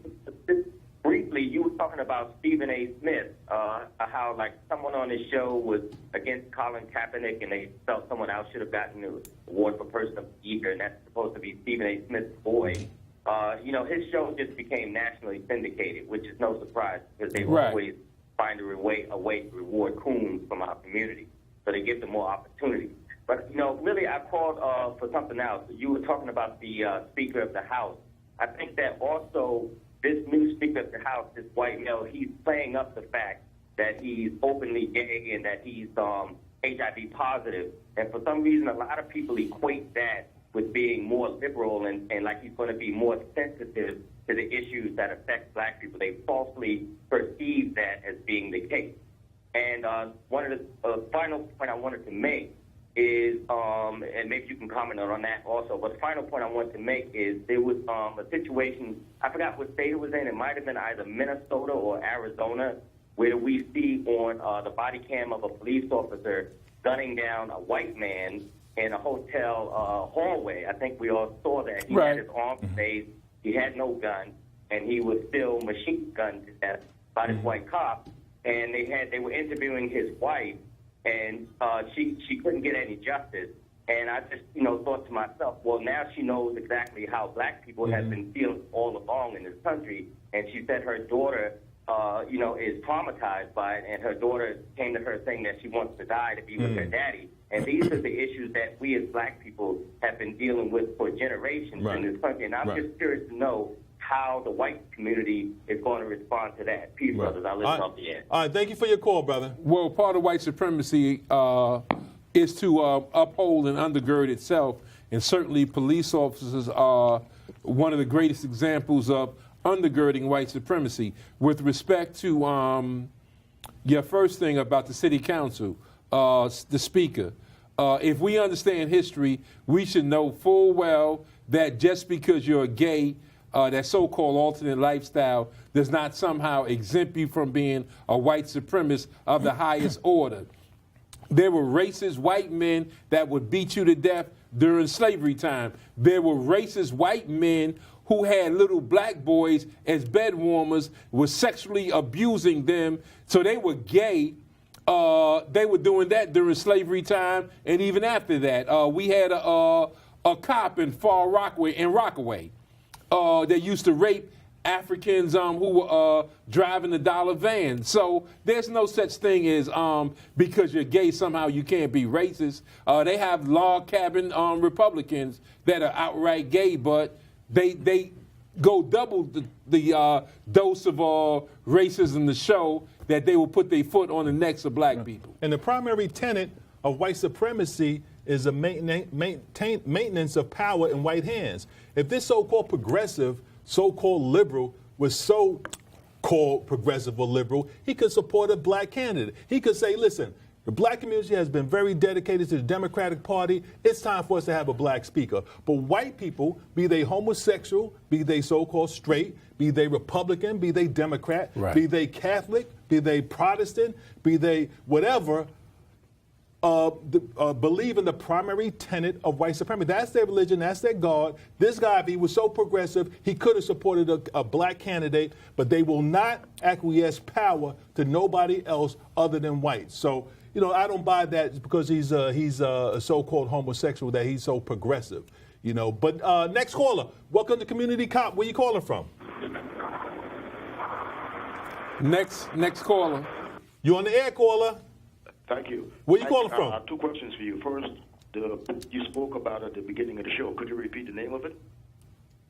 Briefly, you were talking about Stephen A. Smith, how like someone on his show was against Colin Kaepernick, and they felt someone else should have gotten the award for Person of the Year, and that's supposed to be Stephen A. Smith's boy. His show just became nationally syndicated, which is no surprise because they always find a way to reward coons from our community, so they give them more opportunity. But really, I called for something else. You were talking about the Speaker of the House. I think that also this new Speaker of the House, this white male, he's playing up the fact that he's openly gay and that he's HIV positive. And for some reason, a lot of people equate that with being more liberal and like he's going to be more sensitive to the issues that affect black people. They falsely perceive that as being the case. And one of the final point I wanted to make is, and maybe you can comment on that also, but the final point I wanted to make is there was a situation, I forgot what state it was in, it might have been either Minnesota or Arizona, where we see on the body cam of a police officer gunning down a white man in a hotel hallway. I think we all saw that. He had his arms raised, he had no gun, and he was still machine gunned to death by this white cop. And they were interviewing his wife, and she couldn't get any justice. And I just, thought to myself, well, now she knows exactly how black people have been feeling all along in this country. And she said her daughter, is traumatized by it, and her daughter came to her saying that she wants to die to be with her daddy. And these are the issues that we as black people have been dealing with for generations in this country. And I'm just curious to know how the white community is going to respond to that. Peace, brothers. I'll listen off the end. All right, thank you for your call, brother. Well, part of white supremacy is to uphold and undergird itself, and certainly police officers are one of the greatest examples of undergirding white supremacy. With respect to your first thing about the city council, the speaker, if we understand history, we should know full well that just because you're gay, that so-called alternate lifestyle does not somehow exempt you from being a white supremacist of the highest order. There were racist white men that would beat you to death during slavery time. There were racist white men who had little black boys as bed warmers, was sexually abusing them, so they were gay. They were doing that during slavery time, and even after that. We had a cop in Rockaway. They used to rape Africans who were driving the dollar van. So there's no such thing as because you're gay, somehow you can't be racist. They have log cabin Republicans that are outright gay, but they go double the dose of racism to show that they will put their foot on the necks of black people. And the primary tenet of white supremacy is the maintenance of power in white hands. If this so-called progressive, so-called liberal was so-called progressive or liberal, he could support a black candidate. He could say, listen, The black community has been very dedicated to the Democratic Party. It's time for us to have a black speaker. But white people, be they homosexual, be they so-called straight, be they Republican, be they Democrat, be they Catholic, be they Protestant, be they whatever, believe in the primary tenet of white supremacy. That's their religion. That's their God. This guy, if he was so progressive, he could have supported a black candidate, but they will not acquiesce power to nobody else other than whites. So, I don't buy that because he's a so-called homosexual that he's so progressive, But next caller, welcome to Community Cop. Where you calling from? Next caller. You on the air, caller? Thank you. Where you calling from? Two questions for you. First, you spoke about at the beginning of the show. Could you repeat the name of it?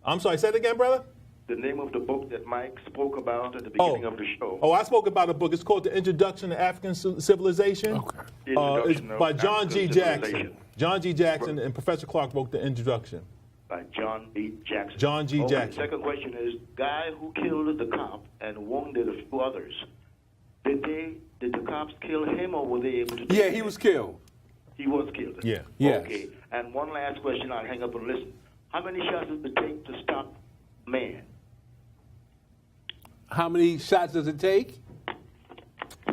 I'm sorry, say it again, brother? The name of the book that Mike spoke about at the beginning of the show. Oh, I spoke about a book. It's called The Introduction to African Civilization. Okay. It's by John G. Jackson. John G. Jackson and Professor Clarke wrote the introduction. By John B. Jackson. John G. Jackson. The second question is, guy who killed the cop and wounded a few others, did the cops kill him or were they able to? Yeah, he was killed. He was killed. Yeah. Yes. Okay. And one last question. I'll hang up and listen. How many shots does it take to stop man? How many shots does it take?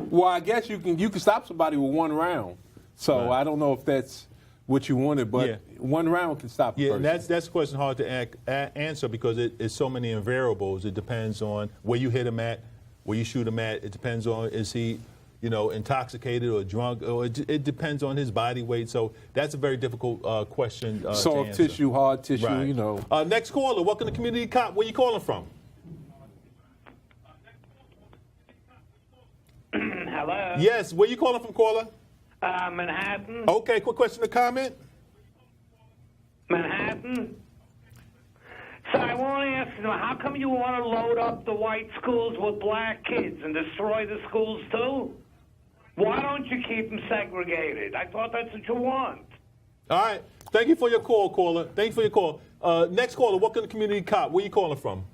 Well, I guess you can stop somebody with one round. So I don't know if that's what you wanted, but one round can stop a person. And that's a question hard to answer because it's so many variables. It depends on where you hit him at, where you shoot him at. It depends on is he, intoxicated or drunk, or it depends on his body weight. So that's a very difficult question to Soft answer. tissue, hard tissue, Next caller, welcome to Community Cop. Where you calling from? Hello? Yes, where you calling from, caller? Manhattan. Okay, quick question or comment? Manhattan. So I want to ask you, how come you want to load up the white schools with black kids and destroy the schools too? Why don't you keep them segregated? I thought that's what you want. All right. Thank you for your call, caller. Thank you for your call. Next caller, welcome to Community Cop. Where you calling from?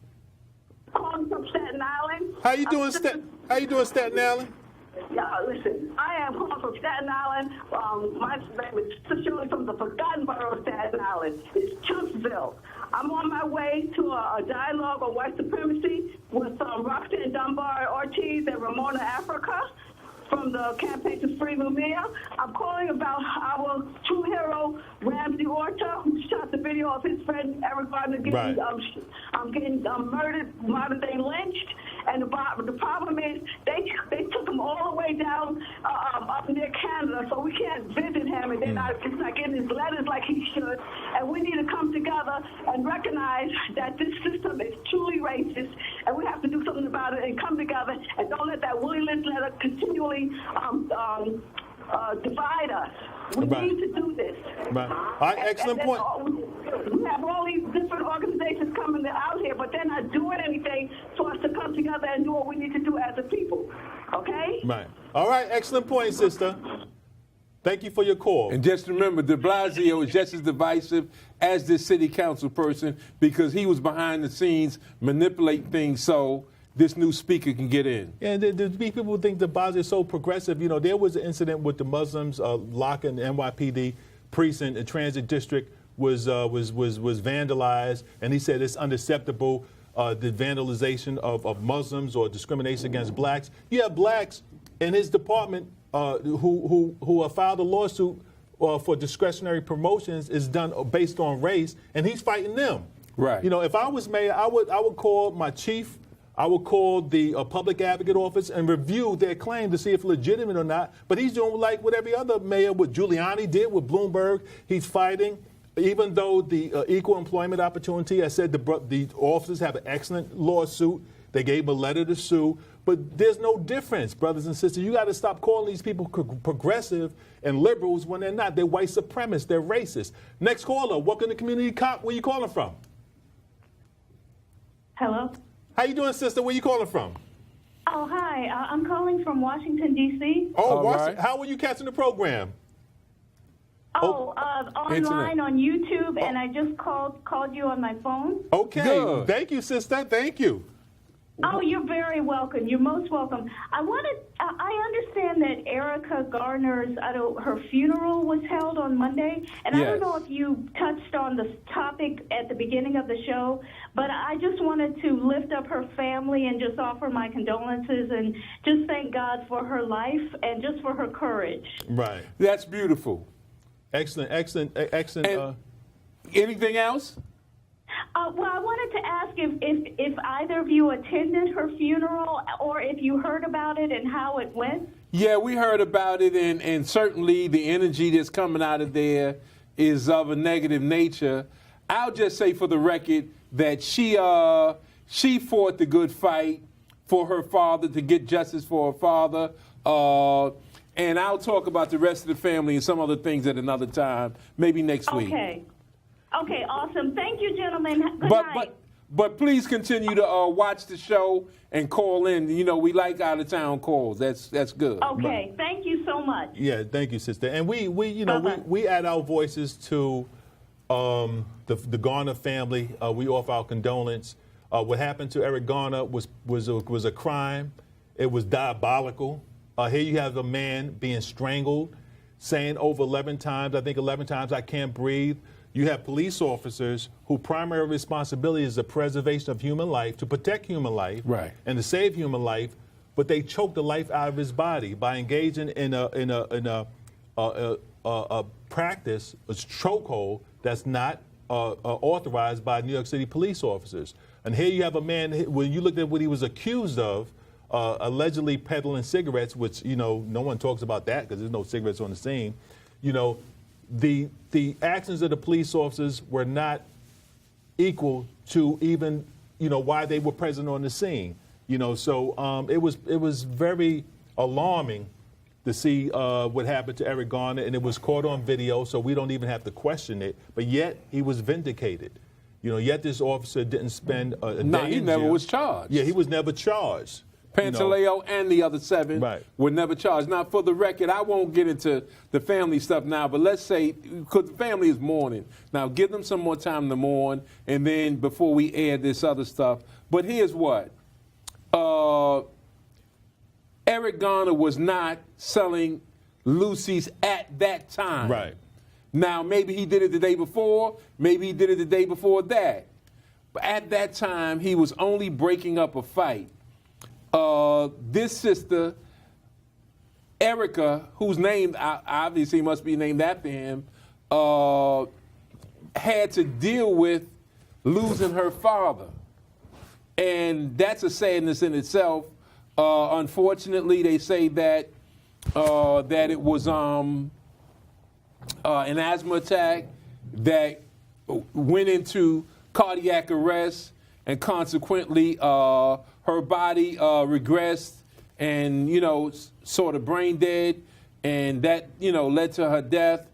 Calling from Staten Island. How you doing, Staten Island? Yeah, listen, I am calling from Staten Island. My name is Shirley from the forgotten borough of Staten Island. It's Chumpsville. I'm on my way to a dialogue on white supremacy with Roxanne Dunbar Ortiz and Ramona Africa from the Campaign to Free Lumia. I'm calling about our true hero, Ramsey Orta, who shot the video of his friend Eric Gardner getting murdered, modern day lynched. And the problem is they took him all the way down up near Canada, so we can't visit him, and they're not getting his letters like he should. And we need to come together and recognize that this system is truly racist, and we have to do something about it and come together and don't let that Willie Lynch letter continually divide us. We need to do this. Right. All right, excellent point. We have all these different organizations coming out here, but they're not doing anything for us to come together and do what we need to do as a people. Okay? Right. All right, excellent point, sister. Thank you for your call. And just remember, de Blasio is just as divisive as this city council person because he was behind the scenes manipulating things so this new speaker can get in. And the people think de Blasio is so progressive. There was an incident with the Muslims locking the NYPD precinct, a transit district was vandalized, and he said it's unacceptable, the vandalization of Muslims or discrimination against blacks. You have blacks in his department who filed a lawsuit for discretionary promotions is done based on race, and he's fighting them. Right. If I was mayor, I would call my chief. I would call the public advocate office and review their claim to see if legitimate or not. But he's doing like what every other mayor, what Giuliani did with Bloomberg. He's fighting, even though the Equal Employment Opportunity, I said the officers have an excellent lawsuit. They gave him a letter to sue. But there's no difference, brothers and sisters. You got to stop calling these people progressive and liberals when they're not. They're white supremacists. They're racist. Next caller, welcome to Community Cop. Where you calling from? Hello. How you doing, sister? Where you calling from? Oh, hi. I'm calling from Washington, D.C. Oh, Washington. Right. How were you catching the program? Online on YouTube, and I just called you on my phone. Okay. Good. Thank you, sister. Thank you. Oh, you're very welcome. You're most welcome. I understand that Erica Garner's, her funeral was held on Monday, and Yes. I don't know if you touched on the topic at the beginning of the show, but I just wanted to lift up her family and just offer my condolences and just thank God for her life and just for her courage. Right. That's beautiful. Excellent. And anything else? Well, I wanted to ask if either of you attended her funeral or if you heard about it and how it went. Yeah, we heard about it, and certainly the energy that's coming out of there is of a negative nature. I'll just say for the record that she fought the good fight for her father, to get justice for her father. And I'll talk about the rest of the family and some other things at another time, maybe next week. Okay, awesome. Thank you, gentlemen. Good night. But please continue to watch the show and call in. You know, we like out-of-town calls. That's good. Okay, thank you so much. Yeah, thank you, sister. And we add our voices to the Garner family. We offer our condolence. What happened to Eric Garner was a crime. It was diabolical. Here you have a man being strangled, saying over 11 times, I can't breathe. You have police officers whose primary responsibility is the preservation of human life, to protect human life, right, and to save human life, but they choke the life out of his body by engaging in a practice, a chokehold that's not authorized by New York City police officers. And here you have a man, when you look at what he was accused of, allegedly peddling cigarettes, which, no one talks about that because there's no cigarettes on the scene. The actions of the police officers were not equal to even, why they were present on the scene. So it was very alarming to see what happened to Eric Garner, and it was caught on video, so we don't even have to question it. But yet he was vindicated. Yet this officer didn't spend a day in jail. He never was charged. Yeah, he was never charged. Pantaleo and the other 7 were never charged. Now, for the record, I won't get into the family stuff now, but let's say, because the family is mourning. Now, give them some more time to mourn, and then before we air this other stuff. But here's what. Eric Garner was not selling Lucy's at that time. Right. Now, maybe he did it the day before. Maybe he did it the day before that. But at that time, he was only breaking up a fight. This sister, Erica, whose name obviously must be named after him, had to deal with losing her father. And that's a sadness in itself. Unfortunately, they say that it was an asthma attack that went into cardiac arrest, and consequently her body regressed and, sort of brain dead, and that, led to her death.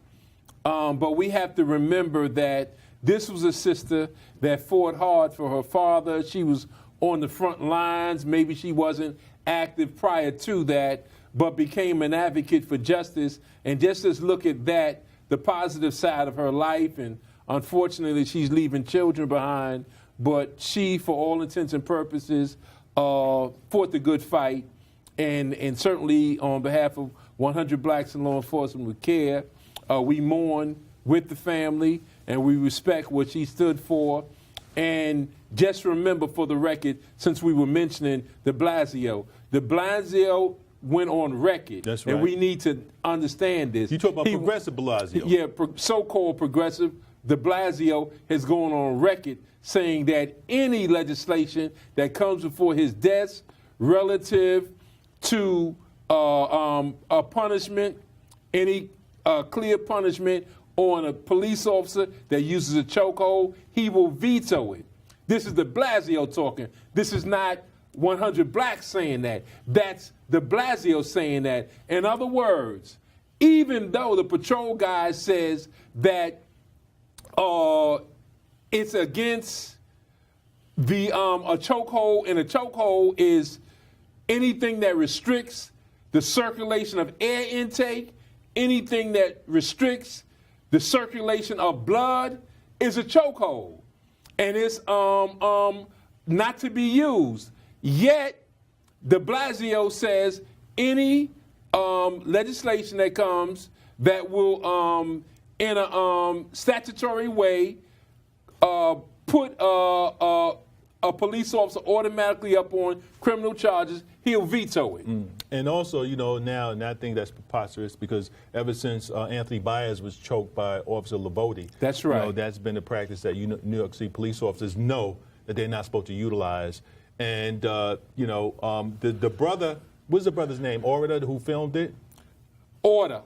But we have to remember that this was a sister that fought hard for her father. She was on the front lines. Maybe she wasn't active prior to that, but became an advocate for justice. And just as look at that, the positive side of her life, and unfortunately she's leaving children behind, but she, for all intents and purposes, fought the good fight, and certainly on behalf of 100 Blacks in Law Enforcement with Care, we mourn with the family, and we respect what she stood for. And just remember, for the record, since we were mentioning de Blasio went on record. That's right. And we need to understand this. You talk about progressive Blasio. Yeah, so-called progressive. De Blasio has gone on record saying that any legislation that comes before his desk relative to a punishment, any clear punishment on a police officer that uses a chokehold, he will veto it. This is de Blasio talking. This is not 100 Blacks saying that. That's de Blasio saying that. In other words, even though the patrol guy says that it's against the a chokehold, and a chokehold is anything that restricts the circulation of air intake, anything that restricts the circulation of blood is a chokehold, and it's not to be used. Yet, de Blasio says any legislation that comes that will, in a statutory way, put a police officer automatically up on criminal charges, he'll veto it. And also, now, and I think that's preposterous because ever since Anthony Baez was choked by Officer Lavoti, that's right. That's been the practice that New York City police officers know that they're not supposed to utilize. And, the brother, what's the brother's name? Order, who filmed it? Order.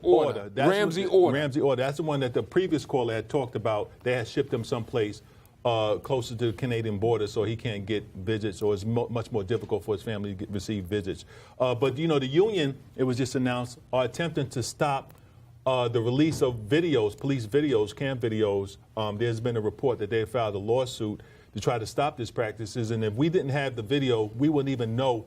Ramsey Order. That's the one that the previous caller had talked about. They had shipped him someplace closer to the Canadian border so he can't get visits, or it's much more difficult for his family to receive visits. But, the union, it was just announced, are attempting to stop the release of videos, police videos, cam videos. There's been a report that they filed a lawsuit to try to stop these practices. And if we didn't have the video, we wouldn't even know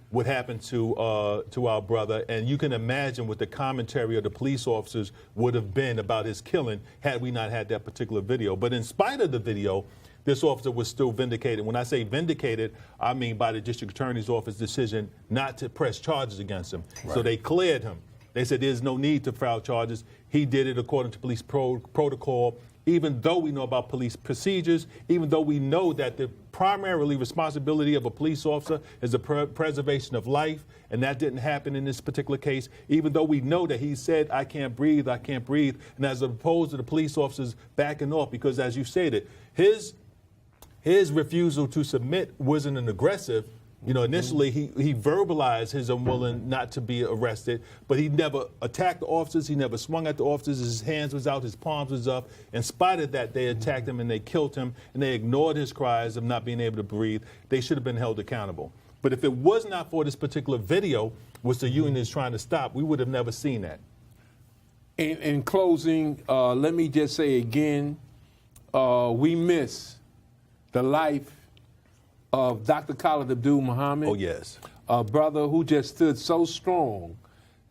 what happened to our brother. And you can imagine what the commentary of the police officers would have been about his killing had we not had that particular video. But in spite of the video, this officer was still vindicated. When I say vindicated, I mean by the district attorney's office decision not to press charges against him. Right. So they cleared him. They said there's no need to file charges. He did it according to police protocol, even though we know about police procedures, even though we know that the primarily responsibility of a police officer is the preservation of life, and that didn't happen in this particular case, even though we know that he said, I can't breathe, and as opposed to the police officers backing off, because as you stated, his refusal to submit wasn't an aggressive. Initially he verbalized his unwilling not to be arrested, but he never attacked the officers. He never swung at the officers. His hands was out, his palms was up. In spite of that, they attacked him and they killed him, and they ignored his cries of not being able to breathe. They should have been held accountable. But if it was not for this particular video, which the union is trying to stop, we would have never seen that. In closing, let me just say again, we miss the life of Dr. Khalid Abdul Muhammad. Oh, yes. A brother who just stood so strong,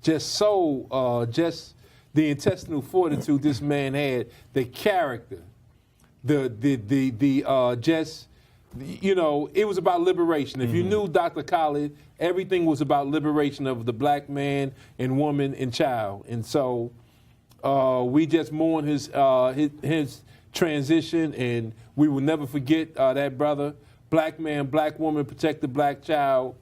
just the intestinal fortitude this man had, the character, it was about liberation. If you knew Dr. Khalid, everything was about liberation of the black man and woman and child. And so we just mourn his transition, and we will never forget that brother. Black man, black woman, protect the black child,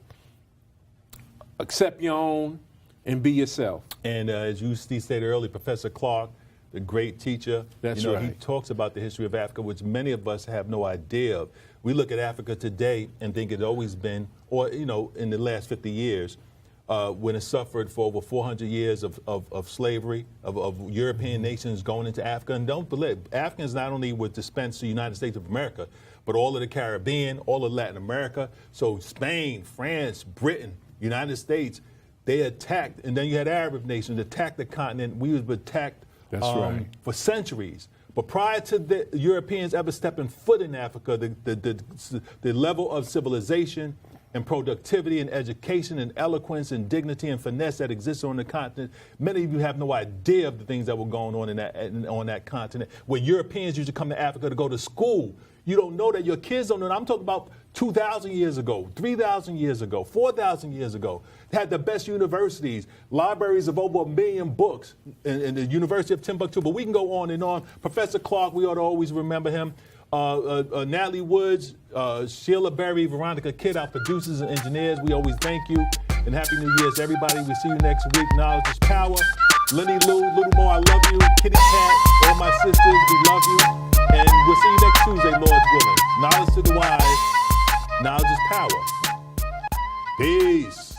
accept your own, and be yourself. And as you stated earlier, Professor Clarke, the great teacher, That's right. He talks about the history of Africa, which many of us have no idea of. We look at Africa today and think it's always been, or, in the last 50 years, when it suffered for over 400 years of slavery, of European nations going into Africa. And don't believe, Africans not only were dispensed to the United States of America, but all of the Caribbean, all of Latin America. So Spain, France, Britain, United States, they attacked, and then you had Arab nations attack the continent. We was attacked for centuries. But prior to the Europeans ever stepping foot in Africa, the level of civilization and productivity and education and eloquence and dignity and finesse that exists on the continent, many of you have no idea of the things that were going on on that continent. Where Europeans used to come to Africa to go to school, you don't know that. Your kids don't know that. I'm talking about 2,000 years ago, 3,000 years ago, 4,000 years ago. They had the best universities, libraries of over 1 million books in the University of Timbuktu. But we can go on and on. Professor Clarke, we ought to always remember him. Natalie Woods, Sheila Berry, Veronica Kidd, our producers and engineers, we always thank you. And Happy New Year to everybody. We'll see you next week. Knowledge is power. Lenny Lou, Little More, I love you. Kitty Cat, all my sisters, we love you. And we'll see you next Tuesday, Lord's willing. Knowledge to the wise. Knowledge is power. Peace.